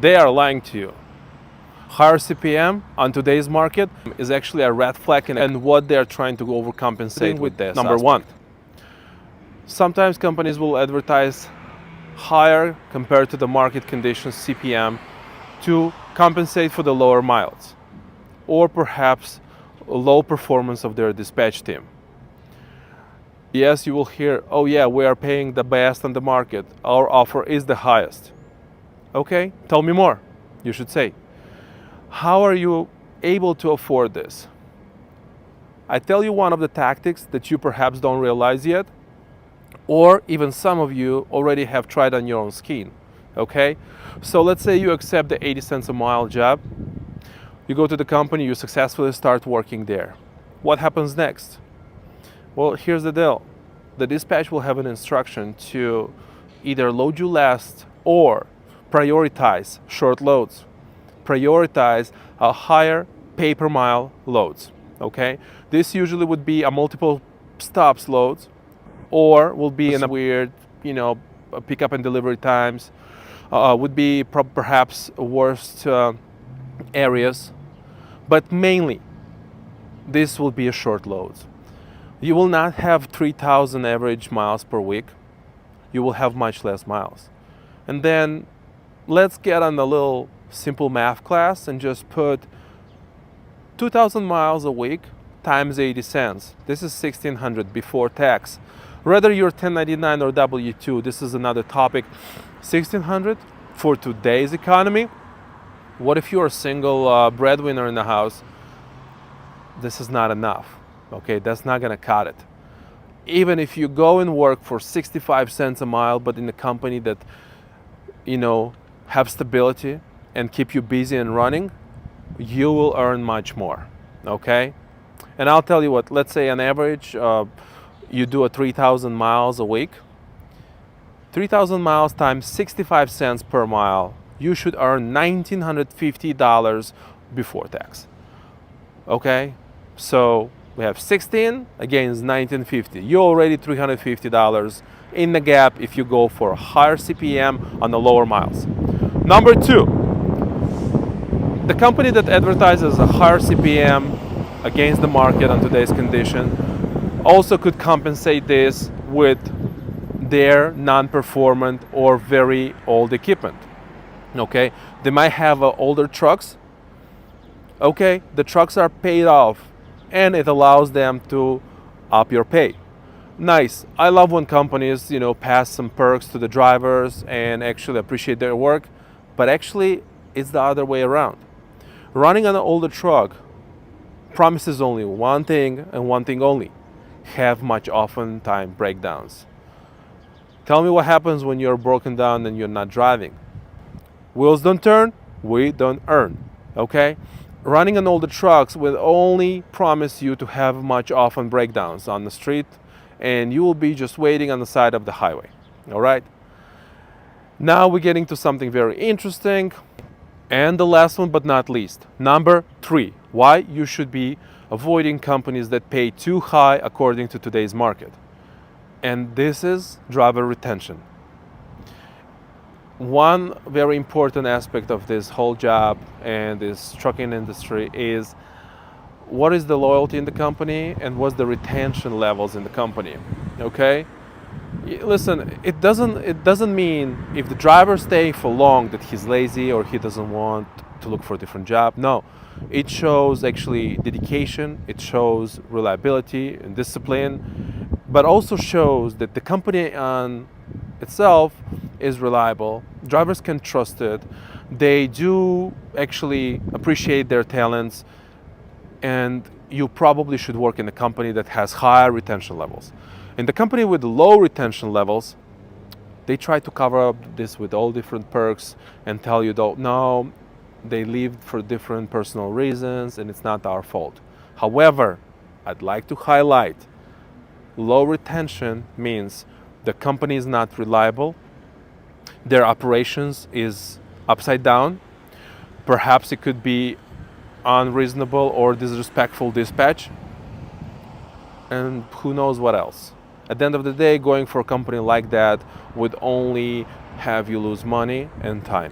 they are lying to you. Higher CPM on today's market is actually a red flag, and what they're trying to overcompensate with this. Number one, sometimes companies will advertise higher compared to the market conditions CPM to compensate for the lower miles, or perhaps low performance of their dispatch team. Yes, you will hear, oh yeah, we are paying the best on the market, our offer is the highest. Okay, tell me more, you should say. How are you able to afford this? I tell you one of the tactics that you perhaps don't realize yet, or even some of you already have tried on your own skin. Okay, so let's say you accept the 80 cents a mile job, you go to the company, you successfully start working there. What happens next? Well, here's the deal. The dispatch will have an instruction to either load you last or prioritize short loads, prioritize a higher pay per mile loads. Okay, this usually would be a multiple stops loads, or will be in a weird, pickup and delivery times, would be perhaps worst areas, but mainly this will be a short loads. You will not have 3,000 average miles per week. You will have much less miles. And then let's get on a little simple math class and just put 2,000 miles a week times 80 cents. This is 1,600 before tax. Whether you're 1099 or W2, this is another topic. 1,600 for today's economy. What if you're a single breadwinner in the house? This is not enough. Okay, that's not gonna cut it. Even if you go and work for 65 cents a mile, but in a company that, have stability and keep you busy and running, you will earn much more, okay? And I'll tell you what, let's say on average, you do a 3,000 miles a week. 3,000 miles times 65 cents per mile, you should earn $1,950 before tax, okay? So we have 16 against 1950. You're already $350 in the gap if you go for a higher CPM on the lower miles. Number two, the company that advertises a higher CPM against the market on today's condition also could compensate this with their non-performant or very old equipment. Okay, they might have older trucks. Okay, the trucks are paid off and it allows them to up your pay. Nice. I love when companies, pass some perks to the drivers and actually appreciate their work, but actually it's the other way around. Running on an older truck promises only one thing and one thing only: have much often time breakdowns. Tell me what happens when you're broken down and you're not driving. Wheels don't turn, we don't earn, okay? Running on older trucks will only promise you to have much often breakdowns on the street, and you will be just waiting on the side of the highway, all right? Now we're getting to something very interesting, and the last one but not least, number 3, why you should be avoiding companies that pay too high according to today's market. And this is driver retention. One very important aspect of this whole job and this trucking industry is what is the loyalty in the company and what's the retention levels in the company, okay? Listen, it doesn't mean if the driver stays for long that he's lazy or he doesn't want to look for a different job. No, it shows actually dedication, it shows reliability and discipline, but also shows that the company on itself is reliable. Drivers can trust it. They do actually appreciate their talents, and you probably should work in a company that has higher retention levels. In the company with low retention levels, they try to cover up this with all different perks and tell you, no, they leave for different personal reasons and it's not our fault. However, I'd like to highlight, low retention means the company is not reliable, their operations is upside down, perhaps it could be unreasonable or disrespectful dispatch, and who knows what else. At the end of the day, going for a company like that would only have you lose money and time.